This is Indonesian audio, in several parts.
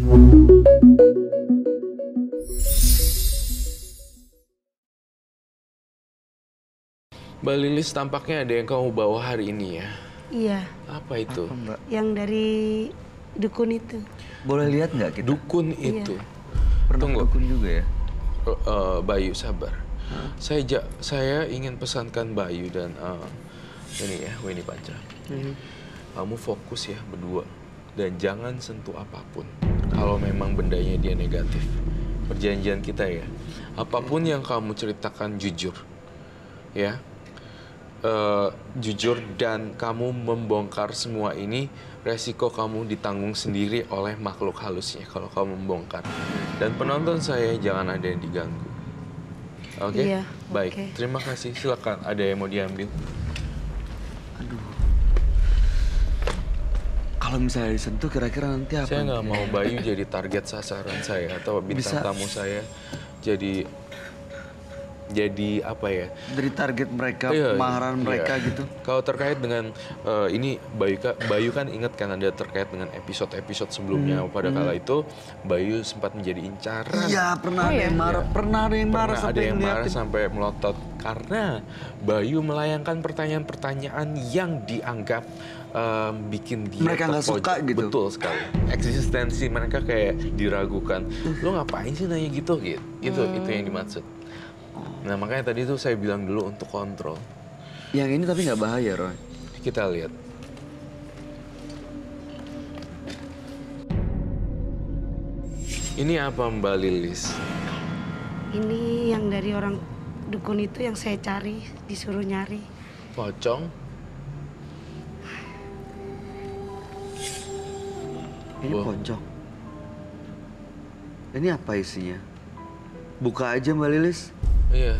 Mbak Lilis, tampaknya ada yang kamu bawa hari ini ya? Iya. Apa itu? Apa, Mbak? Yang dari dukun itu. Boleh lihat nggak kita? Dukun itu? Pernah Tunggu. dukun juga ya? Bayu, sabar. Saya ingin pesankan Bayu dan ini ya, Winnie Panca. Kamu fokus ya berdua. Dan jangan sentuh apapun. Kalau memang bendanya dia negatif. Perjanjian kita ya. Apapun yang kamu ceritakan jujur. Ya. Jujur dan kamu membongkar semua ini, resiko kamu ditanggung sendiri oleh makhluk halusnya kalau kamu membongkar. Dan penonton saya jangan ada yang diganggu. Oke? Iya, Baik, oke. terima kasih. Silakan, ada yang mau diambil? Aduh. Kalau misalnya disentuh kira-kira nanti apa? Saya nggak mau Bayu jadi target sasaran saya atau bintang tamu saya jadi apa ya? Dari target mereka, Iya, kemarahan mereka iya. gitu. Kalau terkait dengan ini Bayu kan ingat kan ada terkait dengan episode-episode sebelumnya. Pada kala itu Bayu sempat menjadi incaran. Iya, pernah ada yang marah, pernah ada yang marah Pernah ada sampai yang marah ngeliatin. sampai melotot karena Bayu melayangkan pertanyaan-pertanyaan yang dianggap bikin dia Mereka nggak terpojok. suka gitu. Betul sekali. Eksistensi mereka kayak diragukan. Lo ngapain sih nanya gitu? Itu yang dimaksud. Nah makanya tadi tuh saya bilang dulu untuk kontrol. Yang ini tapi nggak bahaya, Roy. Kita lihat. Ini apa Mbak Lilis? Ini yang dari orang dukun itu yang saya cari, disuruh nyari. Pocong? Ini Wah. pocong. Ini apa isinya? Buka aja Mbak Lilis. Iya,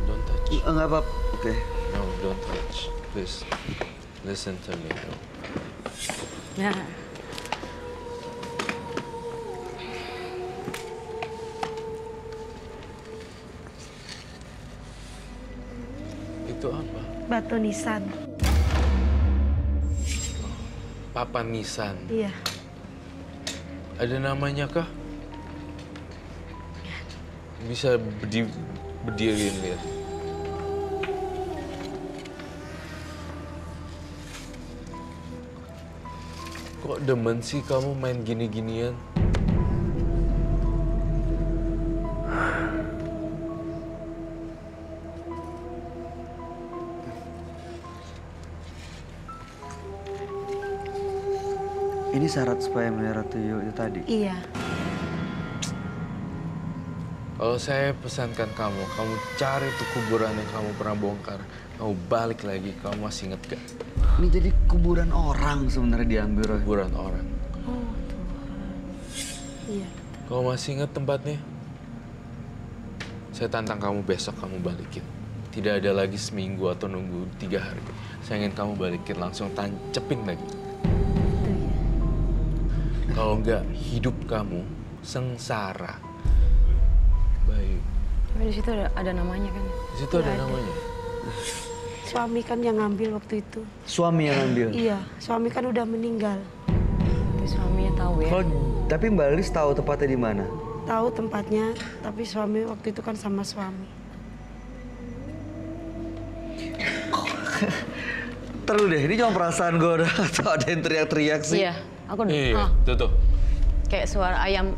don't touch. Nggak apa-apa. Oke. No, don't touch. Please, listen to me. Nah, Itu apa? batu nisan. Papan nisan. Iya. Ada namanya kah? Bisa berdiriin lihat. Kok demen sih kamu main gini-ginian? Ini syarat supaya melihara tuyul itu tadi. Iya. Kalau saya pesankan kamu cari tuh kuburan yang kamu pernah bongkar. Kamu balik lagi, kamu masih inget gak? Ini jadi kuburan orang sebenarnya diambil, Roy. Kuburan orang. Oh, Tuhan. Iya. Kamu masih inget tempatnya? Saya tantang kamu besok kamu balikin. Tidak ada lagi seminggu atau nunggu 3 hari. Saya ingin kamu balikin langsung tancepin lagi. Itu ya. Kalau enggak, hidup kamu sengsara. Baik. Tapi di situ ada namanya kan? Di situ ada namanya. Suami kan yang ngambil waktu itu. Suami yang ambil. Iya, suami kan udah meninggal. Tapi suaminya tahu ya. Tapi Mbak Lilis tahu tempatnya di mana? Tahu tempatnya, tapi suami waktu itu kan sama suami. Terus deh, ini cuma perasaan gue udah atau ada yang teriak-teriak sih. Iya, aku Iya, tuh. kayak suara ayam.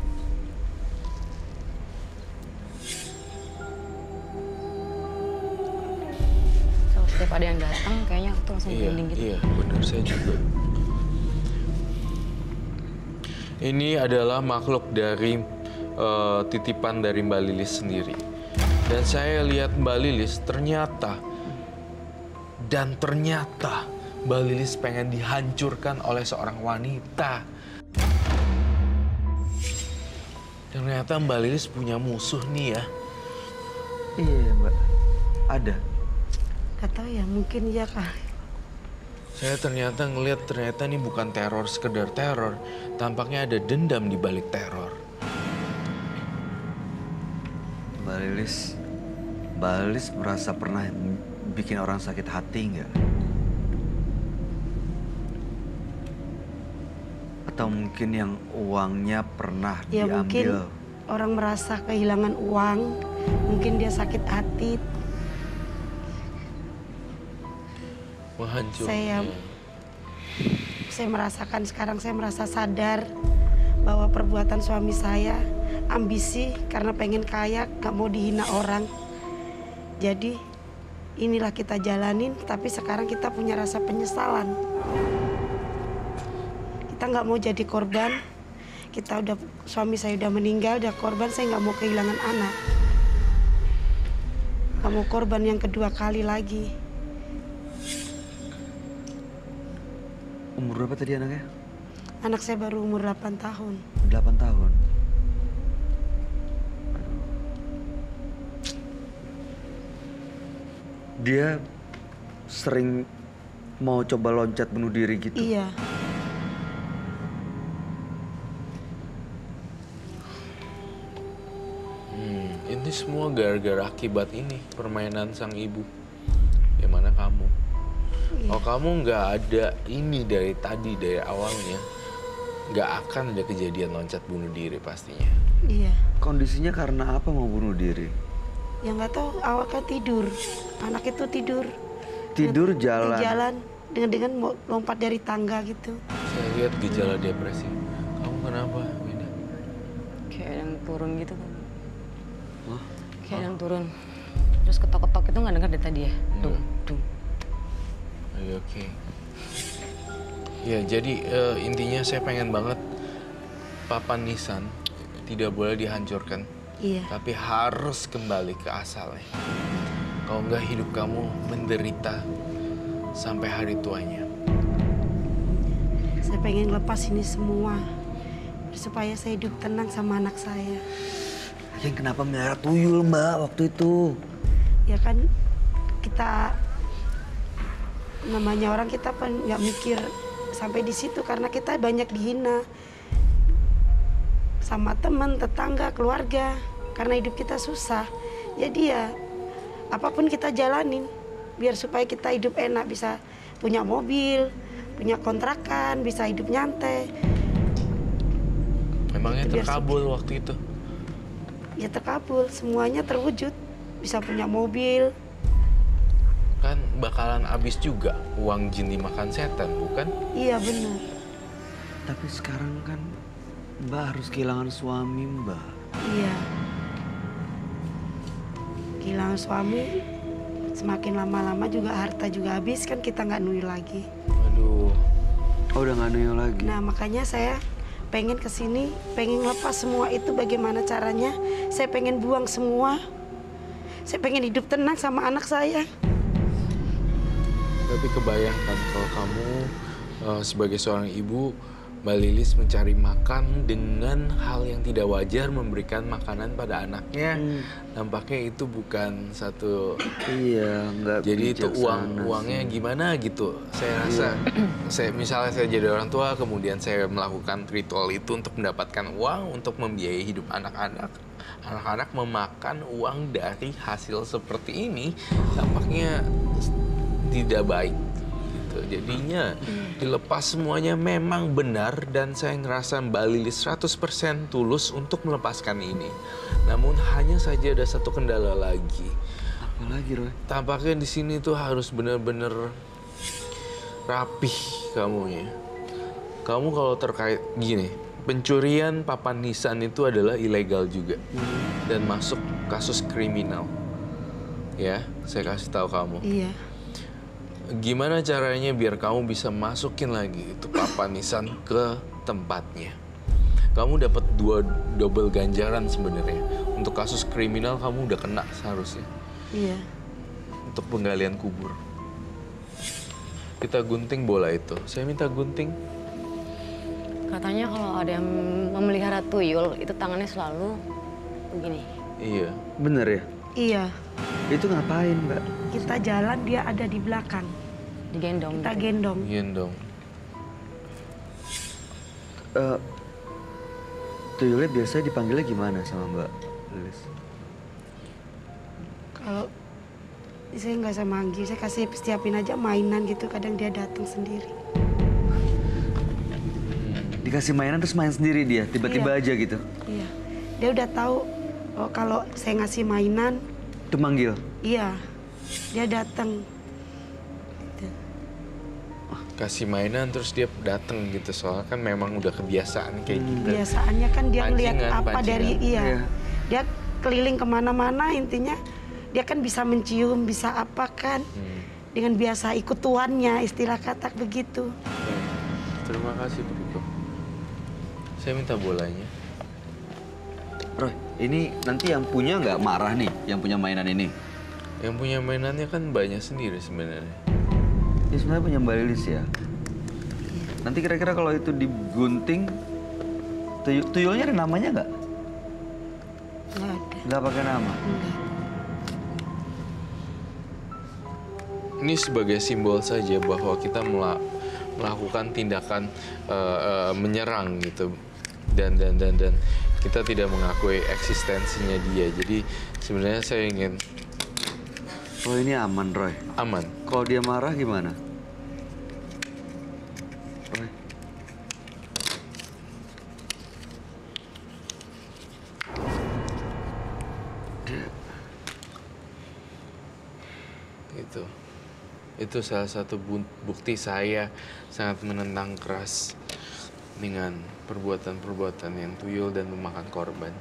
So, setiap ada yang datang, kayaknya aku tuh langsung merinding gitu. Iya, benar saya juga. Ini adalah makhluk dari titipan dari Mbak Lilis sendiri. Dan saya lihat Mbak Lilis ternyata Mbak Lilis pengen dihancurkan oleh seorang wanita. Ternyata Mbak Lilis punya musuh nih ya. Iya Mbak, ada. Gak tahu ya, mungkin iya kah. Saya ternyata ngelihat ini bukan teror sekedar teror. Tampaknya ada dendam di balik teror. Mbak Lilis merasa pernah bikin orang sakit hati nggak? Atau mungkin yang uangnya pernah Ya diambil. mungkin orang merasa kehilangan uang, mungkin dia sakit hati. Menghancurkan. Saya merasakan sekarang, saya merasa sadar bahwa perbuatan suami saya ambisi karena pengen kaya, gak mau dihina orang. Jadi inilah kita jalanin, tapi sekarang kita punya rasa penyesalan. Kita nggak mau jadi korban. Suami saya udah meninggal, udah korban, saya nggak mau kehilangan anak. Nggak mau korban yang kedua kali lagi. Umur berapa tadi anaknya? Anak saya baru umur 8 tahun. 8 tahun. Dia sering mau coba loncat bunuh diri gitu. Iya. Ini semua gara-gara akibat ini permainan sang ibu. Yang mana kamu? Kalau kamu nggak ada ini dari tadi, dari awalnya, nggak akan ada kejadian loncat bunuh diri pastinya. Iya. Kondisinya karena apa mau bunuh diri? Ya nggak tahu, awalnya tidur. Anak itu tidur. Tidur Di jalan. jalan dengan mau lompat dari tangga gitu. Saya lihat gejala depresi. Kamu kenapa, Wina? Kayak yang turun gitu kan. Hah? Kayak yang turun. Terus ketok-ketok itu nggak dengar dari tadi ya? Dung, dung. Oke. Ya, jadi intinya saya pengen banget papan nisan tidak boleh dihancurkan. Iya. Tapi harus kembali ke asalnya. Kalau enggak hidup kamu menderita sampai hari tuanya. Saya pengen lepas ini semua supaya saya hidup tenang sama anak saya. Yang kenapa melihara tuyul mbak waktu itu? Ya kan kita namanya orang, kita nggak mikir sampai di situ karena kita banyak dihina sama teman, tetangga, keluarga karena hidup kita susah. Jadi ya apapun kita jalanin biar supaya kita hidup enak, bisa punya mobil, punya kontrakan, bisa hidup nyantai. Memangnya Itu biar terkabul waktu itu? Ya terkabul, semuanya terwujud. Bisa punya mobil. Kan bakalan habis juga uang jin dimakan setan, bukan? Iya benar. Tapi sekarang kan mbak harus kehilangan suami mbak. Iya. Kehilangan suami, semakin lama-lama juga harta juga habis, kan kita nggak nuyul lagi. Aduh. Oh udah gak nuyul lagi? Nah makanya saya pengen kesini, pengen lepas semua itu. Bagaimana caranya? Saya pengen buang semua. Saya pengen hidup tenang sama anak saya. Tapi kebayangkan kalau kamu sebagai seorang ibu, Mbak Lilis mencari makan dengan hal yang tidak wajar, memberikan makanan pada anaknya. Nampaknya itu bukan satu. Iya, nggak. Jadi itu bijaksana uangnya sih. gimana gitu. Saya rasa, misalnya saya jadi orang tua, kemudian saya melakukan ritual itu untuk mendapatkan uang untuk membiayai hidup anak-anak. Anak-anak memakan uang dari hasil seperti ini, tampaknya tidak baik. Gitu. Jadinya dilepas semuanya memang benar, dan saya ngerasa Mbak Lilis 100% tulus untuk melepaskan ini. Namun hanya saja ada satu kendala lagi. Apa lagi Roy? Tampaknya di sini tuh harus bener-bener rapih kamunya. Kamu kalau terkait gini, pencurian papan nisan itu adalah ilegal juga dan masuk kasus kriminal. Ya, saya kasih tahu kamu. Iya. Gimana caranya biar kamu bisa masukin lagi itu papan nisan ke tempatnya? Kamu dapat double ganjaran sebenarnya. Untuk kasus kriminal kamu udah kena seharusnya. Iya. Untuk penggalian kubur. Kita gunting bola itu. Saya minta gunting. Katanya kalau ada yang memelihara tuyul, itu tangannya selalu begini. Iya. Bener ya? Iya. Itu ngapain mbak? Kita jalan, dia ada di belakang. Digendong. Kita gitu. gendong. Gendong. Tuyulnya biasanya dipanggilnya gimana sama mbak Lilis? Kalau saya nggak saya manggil, saya kasih siapin aja mainan gitu. Kadang dia datang sendiri. Dikasih mainan terus main sendiri dia, tiba-tiba Iya. aja gitu. Iya. Dia udah tahu kalau saya ngasih mainan, Itu manggil. iya. Dia datang. Kasih mainan terus dia datang gitu, soalnya kan memang udah kebiasaan kayak gitu. Biasanya kan dia ngelihat Pancingan, apa dari pancingan. Iya. Dia keliling kemana-mana, intinya dia kan bisa mencium, bisa apa kan. Dengan biasa ikut tuannya, istilah kata begitu. Terima kasih Briko. Saya minta bolanya. Roy, ini nanti yang punya nggak marah nih, yang punya mainan ini? Yang punya mainannya kan banyak sendiri sebenarnya. Ya sebenarnya punya Mbak Lilis ya. Nanti kira-kira kalau itu digunting, tuyulnya ada namanya nggak? Nggak ada. Nggak pakai nama. Enggak. Ini sebagai simbol saja bahwa kita melakukan tindakan menyerang gitu, dan kita tidak mengakui eksistensinya dia. Jadi sebenarnya saya ingin Oh ini aman Roy. aman. Kalau dia marah gimana? Roy. Itu salah satu bukti saya sangat menentang keras dengan perbuatan-perbuatan yang tuyul dan memakan korban.